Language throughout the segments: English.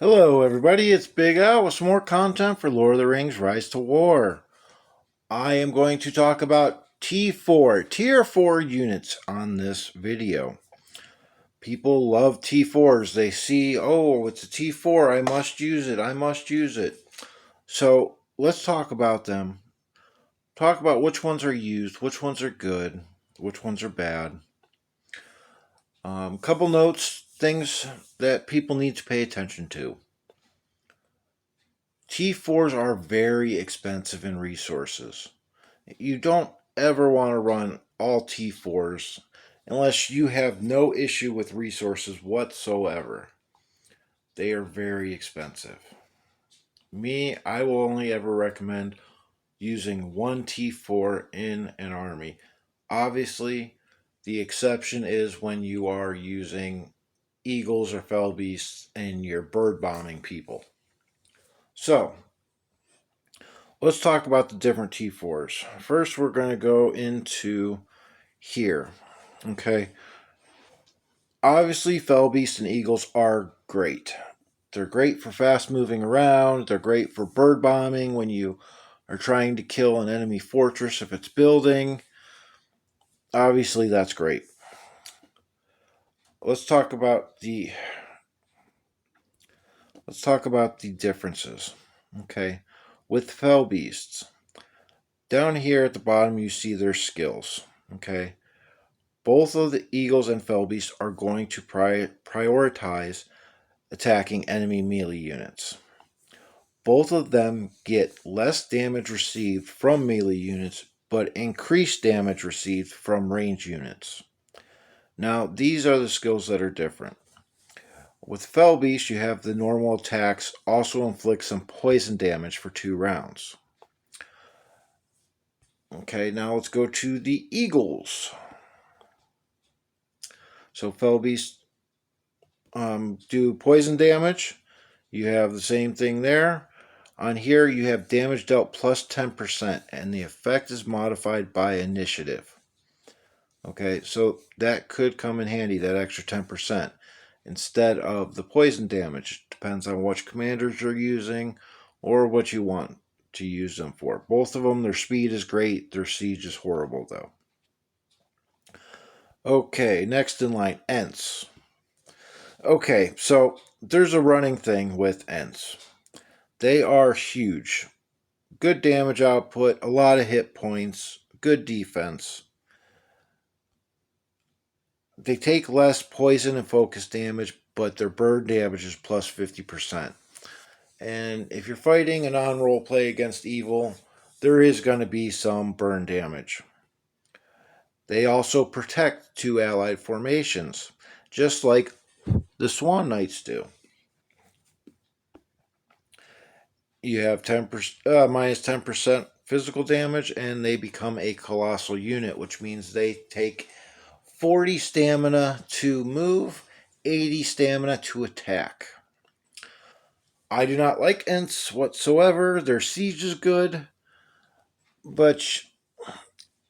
Hello, everybody. It's Big Al with some more content for Lord of the Rings Rise to War. I am going to talk about T4, Tier 4 units on this video. People love T4s. They see, oh, it's a T4. I must use it. I must use it. So let's talk about them. Talk about which ones are used, which ones are good, which ones are bad. Couple notes, things that people need to pay attention to. T4s are very expensive in resources. You don't ever want to run all T4s unless you have no issue with resources whatsoever. They are very expensive. Me, I will only ever recommend using one T4 in an army. Obviously, the exception is when you are using eagles or fell beasts and you're bird bombing people. So, let's talk about the different T4s. First, we're going to go into here. Okay. Obviously, fell beasts and eagles are great. They're great for fast moving around. They're great for bird bombing when you are trying to kill an enemy fortress if it's building. Obviously, that's great. Let's talk about the differences. Okay. With fell beasts, down here at the bottom you see their skills. Okay. Both of the eagles and fell beasts are going to prioritize attacking enemy melee units. Both of them get less damage received from melee units, but increased damage received from range units. Now, these are the skills that are different. With Fell Beast, you have the normal attacks also inflict some poison damage for 2 rounds. Okay, now let's go to the Eagles. So Fell Beast do poison damage. You have the same thing there. On here, you have damage dealt plus 10%, and the effect is modified by initiative. Okay, so that could come in handy, that extra 10%, instead of the poison damage. Depends on which commanders you're using or what you want to use them for. Both of them, their speed is great, their siege is horrible, though. Okay, next in line, Ents. Okay, so there's a running thing with Ents. They are huge. Good damage output, a lot of hit points, good defense. They take less poison and focus damage, but their burn damage is plus 50%. And if you're fighting a non role play against evil, there is going to be some burn damage. They also protect 2 allied formations, just like the Swan Knights do. You have 10% minus 10% physical damage, and they become a colossal unit, which means they take 40 stamina to move, 80 stamina to attack. I do not like Ents whatsoever. Their siege is good, but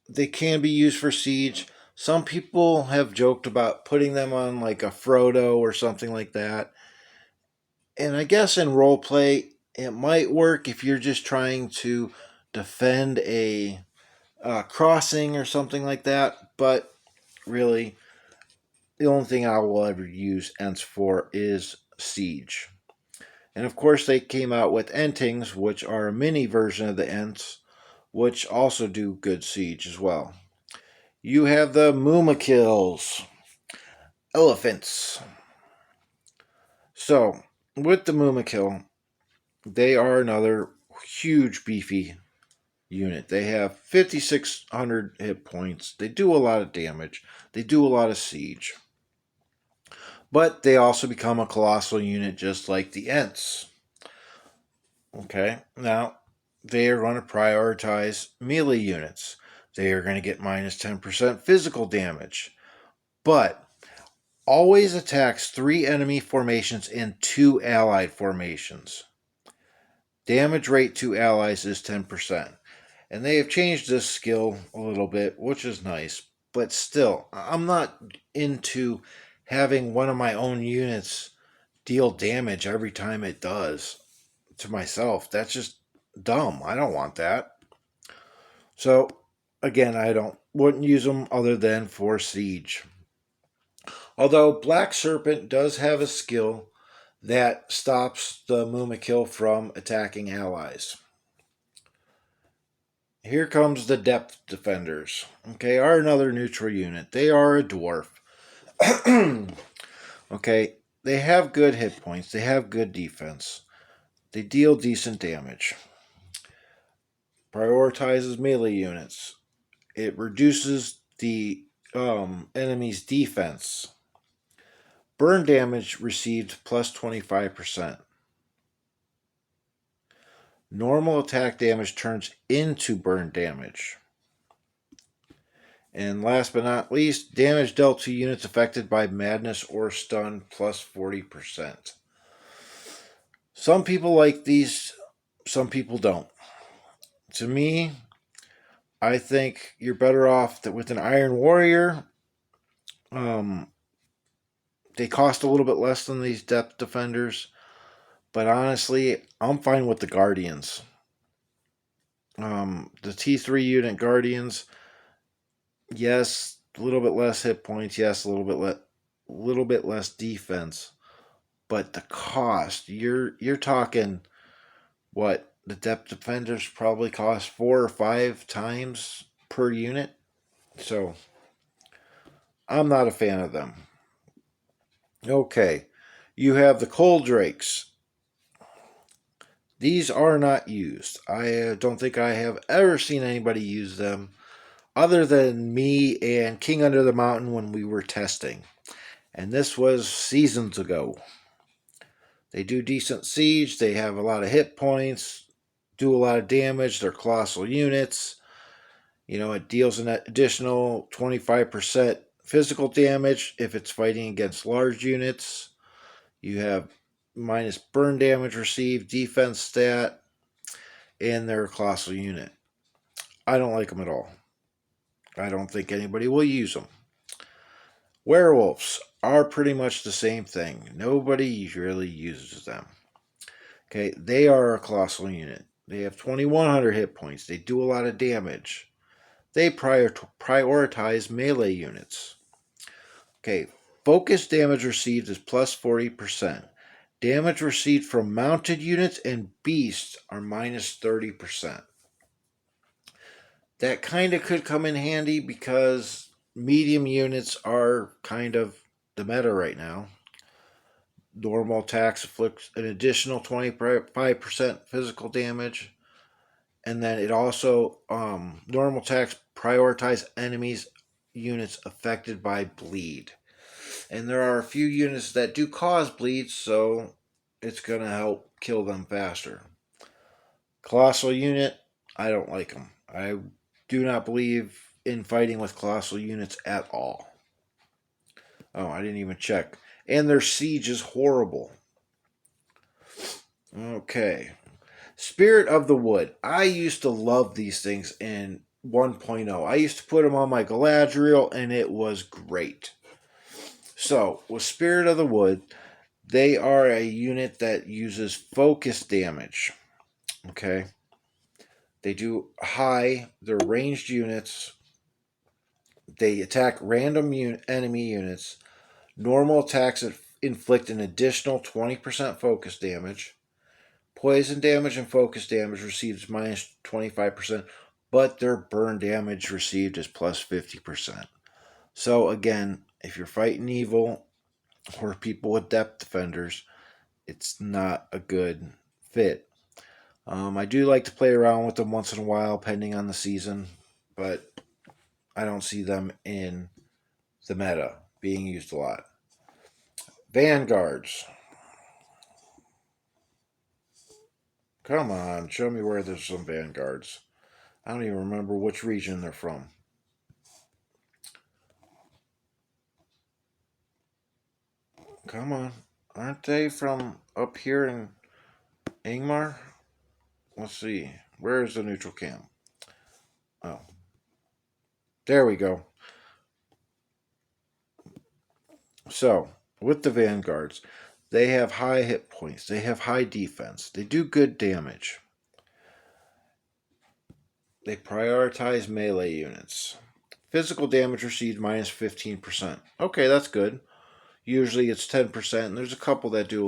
they can be used for siege. Some people have joked about putting them on like a Frodo or something like that. And I guess in roleplay, it might work if you're just trying to defend a crossing or something like that. But really, the only thing I will ever use Ents for is siege. And of course, they came out with Entings, which are a mini version of the Ents, which also do good siege as well. You have the Moomakills, elephants. So, with the Moomakill, they are another huge, beefy unit. They have 5,600 hit points. They do a lot of damage. They do a lot of siege. But they also become a colossal unit just like the Ents. Okay, now they are going to prioritize melee units. They are going to get minus 10% physical damage. But always attacks 3 enemy formations and 2 allied formations. Damage rate to allies is 10%. And they have changed this skill a little bit, which is nice. But still, I'm not into having one of my own units deal damage every time it does to myself. That's just dumb. I don't want that. So again, I don't wouldn't use them other than for siege. Although Black Serpent does have a skill that stops the Mumakil from attacking allies. Here comes the Depth Defenders. Okay, are another neutral unit. They are a dwarf. Okay, they have good hit points. They have good defense. They deal decent damage. Prioritizes melee units. It reduces the enemy's defense. Burn damage received plus 25%. Normal attack damage turns into burn damage. And last but not least, damage dealt to units affected by madness or stun plus 40%. Some people like these, some people don't. To me, I think you're better off that with an Iron Warrior. They cost a little bit less than these Depth Defenders, but honestly, I'm fine with the Guardians. The T3 unit Guardians, yes, a little bit less hit points, yes, a little bit less defense, but the cost, you're talking what the Depth Defenders probably cost 4 or 5 times per unit. So I'm not a fan of them. Okay, you have the Cold Drakes. These are not used. I don't think I have ever seen anybody use them other than me and King Under the Mountain when we were testing. And this was seasons ago. They do decent siege, they have a lot of hit points, do a lot of damage, they're colossal units. You know, it deals an additional 25% physical damage if it's fighting against large units. You have minus burn damage received, defense stat, and they're a colossal unit. I don't like them at all. I don't think anybody will use them. Werewolves are pretty much the same thing. Nobody really uses them. Okay, they are a colossal unit. They have 2,100 hit points. They do a lot of damage. They prioritize melee units. Okay, focus damage received is plus 40%. Damage received from mounted units and beasts are minus 30%. That kind of could come in handy because medium units are kind of the meta right now. Normal attacks inflict an additional 25% physical damage. And then it also, normal attacks prioritize enemies units affected by bleed. And there are a few units that do cause bleed, so it's going to help kill them faster. Colossal unit, I don't like them. I do not believe in fighting with colossal units at all. Oh, I didn't even check. And their siege is horrible. Okay. Spirit of the Wood. I used to love these things in 1.0. I used to put them on my Galadriel, and it was great. So, with Spirit of the Wood, they are a unit that uses focus damage. Okay. They do high, they're ranged units. They attack random enemy units. Normal attacks inflict an additional 20% focus damage. Poison damage and focus damage receives minus 25%, but their burn damage received is plus 50%. So, again, if you're fighting evil or people with depth defenders, it's not a good fit. I do like to play around with them once in a while, depending on the season, but I don't see them in the meta being used a lot. Vanguards. Come on, show me where there's some vanguards. I don't even remember which region they're from. Come on. Aren't they from up here in Ingmar? Let's see. Where is the neutral camp? Oh. There we go. So, with the vanguards, They have high hit points. They have high defense. They do good damage. They prioritize melee units. Physical damage received minus 15%. Okay, that's good. Usually it's 10%, and there's a couple that do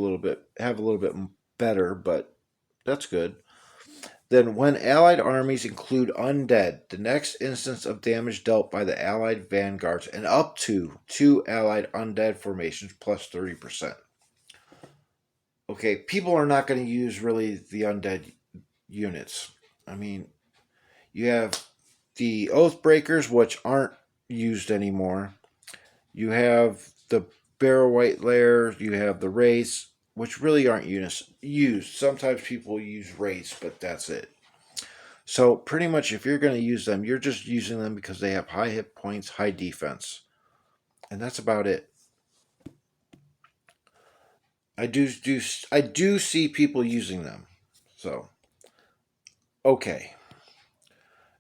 have a little bit better, but that's good. Then, when allied armies include undead, the next instance of damage dealt by the allied vanguards and up to 2 allied undead formations plus 30%. Okay, people are not going to use really the undead units. I mean, you have the Oathbreakers, which aren't used anymore. You have the Barrow White Lair, you have the Wraiths, which really aren't used. Sometimes people use Wraiths, but that's it. So pretty much if you're going to use them, you're just using them because they have high hit points, high defense. And that's about it. I do see people using them. So okay.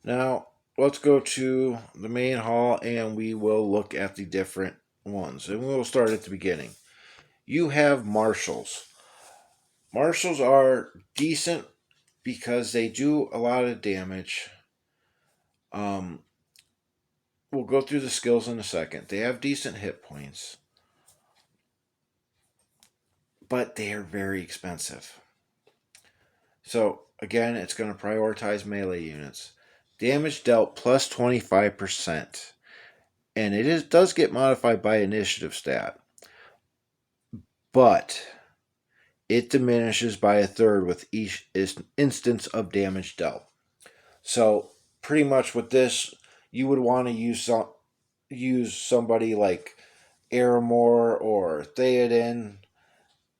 Now let's go to the main hall and we will look at the different ones. And we'll start at the beginning. You have marshals. Marshals are decent because they do a lot of damage. We'll go through the skills in a second. They have decent hit points, but they are very expensive. So again, it's going to prioritize melee units. Damage dealt plus 25%. And does get modified by initiative stat. But it diminishes by a third with each instance of damage dealt. So pretty much with this, you would want to use somebody like Aramor or Theoden,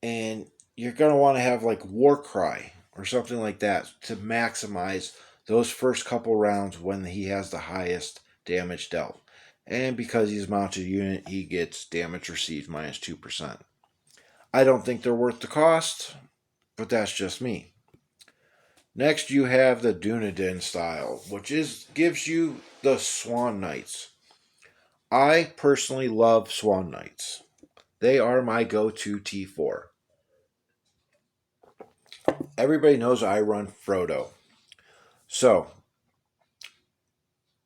and you're going to want to have like Warcry or something like that to maximize those first couple rounds when he has the highest damage dealt. And because he's mounted unit, he gets damage received minus 2%. I don't think they're worth the cost, but that's just me. Next, you have the Dunedain style, which gives you the Swan Knights. I personally love Swan Knights. They are my go-to T4. Everybody knows I run Frodo. So,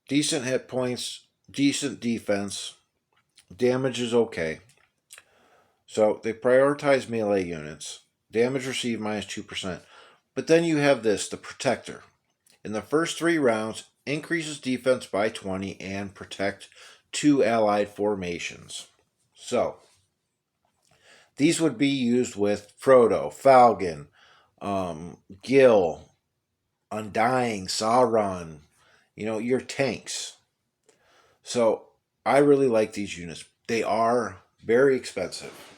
decent hit points, decent defense, damage is okay. So, they prioritize melee units. Damage received minus 2%. But then you have this, the Protector. In the first 3 rounds, increases defense by 20 and protect 2 allied formations. So, these would be used with Frodo, Falcon, Gil, Undying, Sauron, your tanks. So, I really like these units. They are very expensive,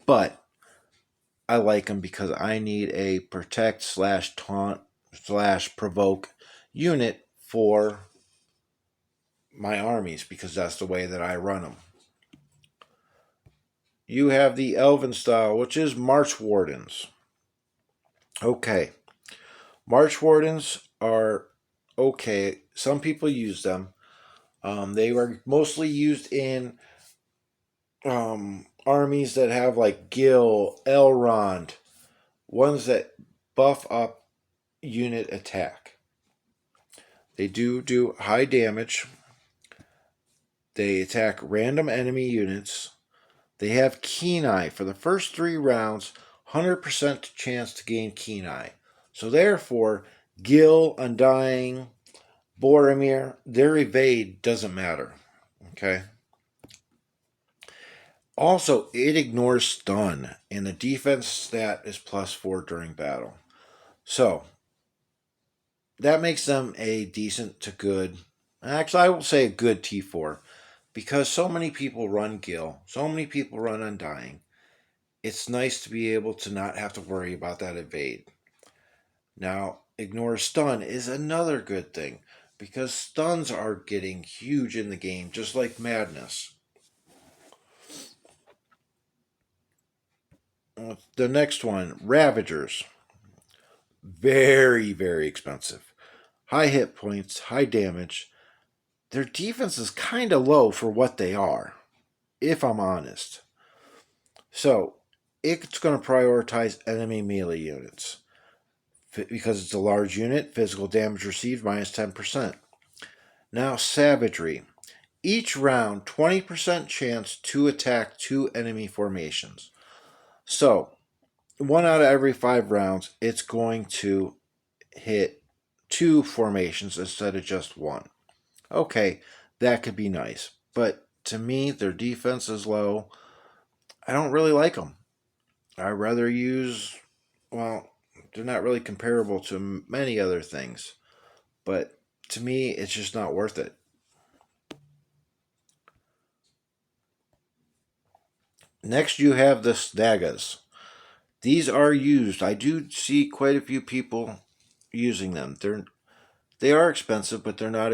but I like them because I need a protect / taunt / provoke unit for my armies because that's the way that I run them. You have the Elven style, which is March Wardens. Okay. March Wardens are okay. Some people use them. They were mostly used in armies that have like Gil, Elrond, ones that buff up unit attack. They do high damage. They attack random enemy units. They have Keen Eye. For the first 3 rounds, 100% chance to gain Keen Eye. So therefore, Gil, Undying, Boromir, their evade doesn't matter. Okay? Also, it ignores stun, and the defense stat is +4 during battle. So, that makes them a decent to good, actually I will say a good T4, because so many people run Gil, so many people run Undying. It's nice to be able to not have to worry about that evade. Now, ignore stun is another good thing, because stuns are getting huge in the game, just like madness. The next one, Ravagers. Very, very expensive. High hit points, high damage. Their defense is kind of low for what they are, if I'm honest. So, it's going to prioritize enemy melee units. Because it's a large unit, physical damage received minus 10%. Now, Savagery. Each round, 20% chance to attack 2 enemy formations. So, 1 out of every 5 rounds, it's going to hit 2 formations instead of just 1. Okay, that could be nice. But to me, their defense is low. I don't really like them. I'd rather use, well, they're not really comparable to many other things. But to me, it's just not worth it. Next, you have the Stagas. These are used. I do see quite a few people using them. They are expensive, but they're not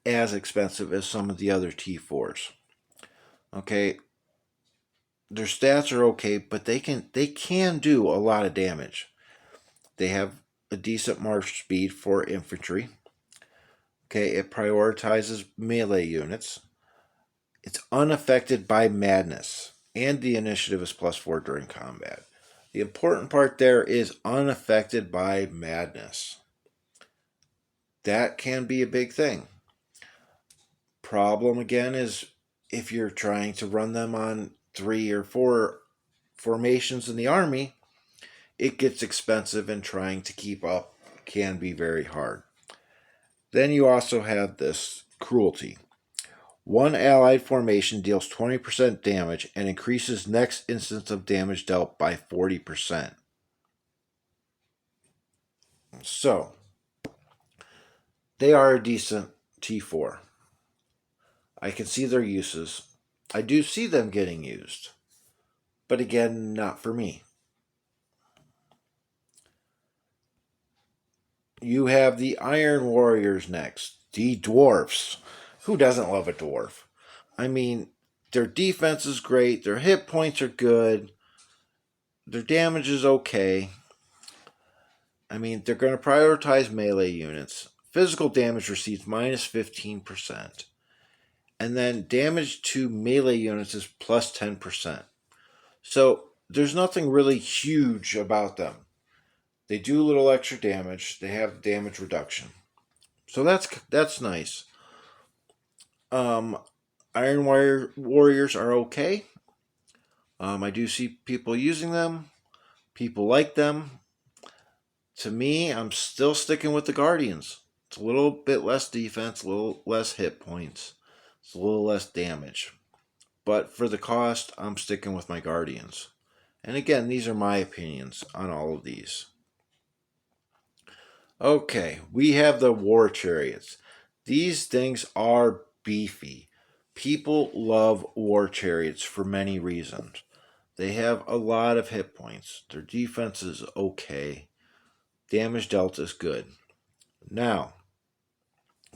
as expensive as some of the other T4s. Okay, their stats are okay, but they can do a lot of damage. They have a decent march speed for infantry. Okay, it prioritizes melee units. It's unaffected by madness, and the initiative is +4 during combat. The important part there is unaffected by madness. That can be a big thing. Problem again is if you're trying to run them on 3 or 4 formations in the army, it gets expensive, and trying to keep up can be very hard. Then you also have this cruelty. One allied formation deals 20% damage and increases next instance of damage dealt by 40%. So, they are a decent T4. I can see their uses. I do see them getting used. But again, not for me. You have the Iron Warriors next. The Dwarfs. Who doesn't love a dwarf? I mean, their defense is great. Their hit points are good. Their damage is okay. I mean, they're going to prioritize melee units. Physical damage receives minus 15%. And then damage to melee units is plus 10%. So there's nothing really huge about them. They do a little extra damage. They have damage reduction. So that's nice. Iron Warriors are okay. I do see people using them. People like them. To me, I'm still sticking with the Guardians. It's a little bit less defense, a little less hit points, it's a little less damage. But for the cost, I'm sticking with my Guardians. And again, these are my opinions on all of these. Okay, we have the War Chariots. These things are beefy. People love War Chariots for many reasons. They have a lot of hit points. Their defense is okay. Damage dealt is good. Now,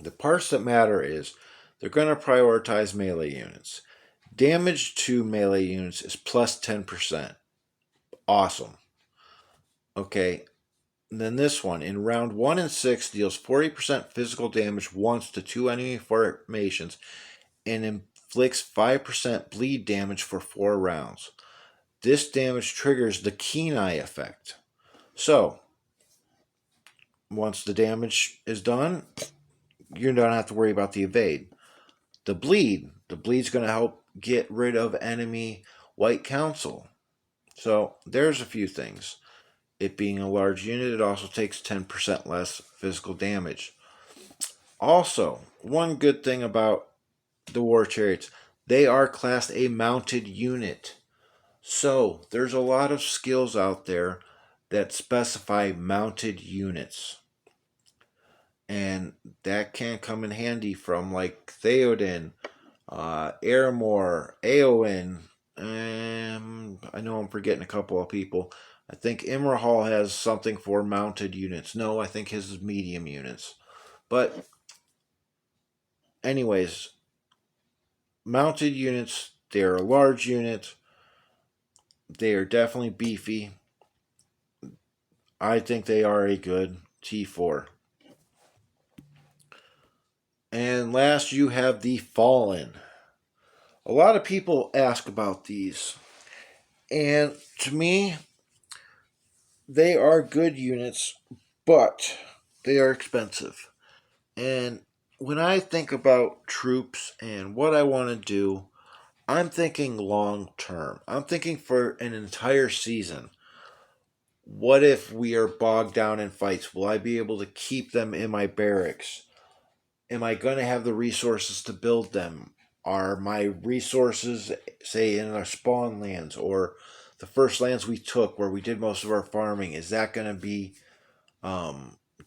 the parts that matter is they're going to prioritize melee units. Damage to melee units is plus 10%. Awesome. Okay, and then this one, in round 1 and 6, deals 40% physical damage once to 2 enemy formations and inflicts 5% bleed damage for 4 rounds. This damage triggers the keen eye effect. So, once the damage is done, you don't have to worry about the evade. The bleed's going to help get rid of enemy White Council. So, there's a few things. It being a large unit, it also takes 10% less physical damage. Also, one good thing about the War Chariots, they are classed a mounted unit. So, there's a lot of skills out there that specify mounted units. And that can come in handy from like Theoden, Airmore, Eowyn. I know I'm forgetting a couple of people. I think Imrahal has something for mounted units. No, I think his is medium units. But, anyways, mounted units, they're a large unit. They are definitely beefy. I think they are a good T4. And last, you have the Fallen. A lot of people ask about these. And to me, they are good units, but they are expensive. And when I think about troops and what I want to do, I'm thinking long term. I'm thinking for an entire season. What if we are bogged down in fights? Will I be able to keep them in my barracks? Am I going to have the resources to build them? Are my resources, say, in our spawn lands or the first lands we took where we did most of our farming, is that going to be a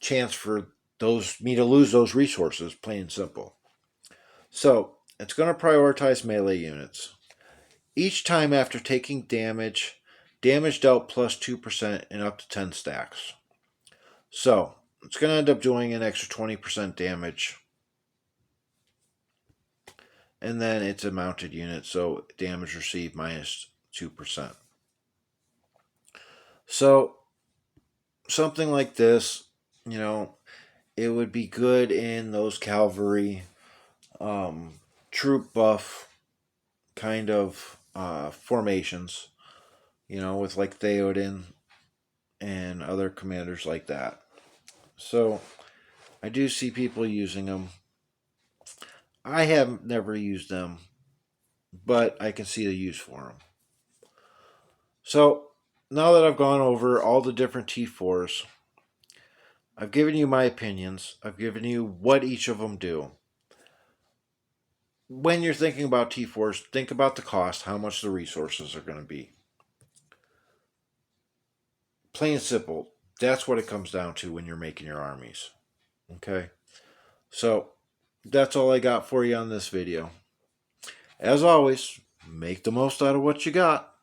chance for those me to lose those resources? Plain and simple. So it's going to prioritize melee units. Each time after taking damage, damage dealt plus 2% and up to 10 stacks. So it's going to end up doing an extra 20% damage. And then it's a mounted unit, so damage received minus 2%. So something like this, you know, it would be good in those cavalry troop buff kind of formations, with like Theoden and other commanders like that. So I do see people using them. I have never used them, but I can see the use for them. So now that I've gone over all the different T4s, I've given you my opinions. I've given you what each of them do. When you're thinking about T4s, think about the cost, how much the resources are going to be. Plain and simple, that's what it comes down to when you're making your armies. Okay? So, that's all I got for you on this video. As always, make the most out of what you got.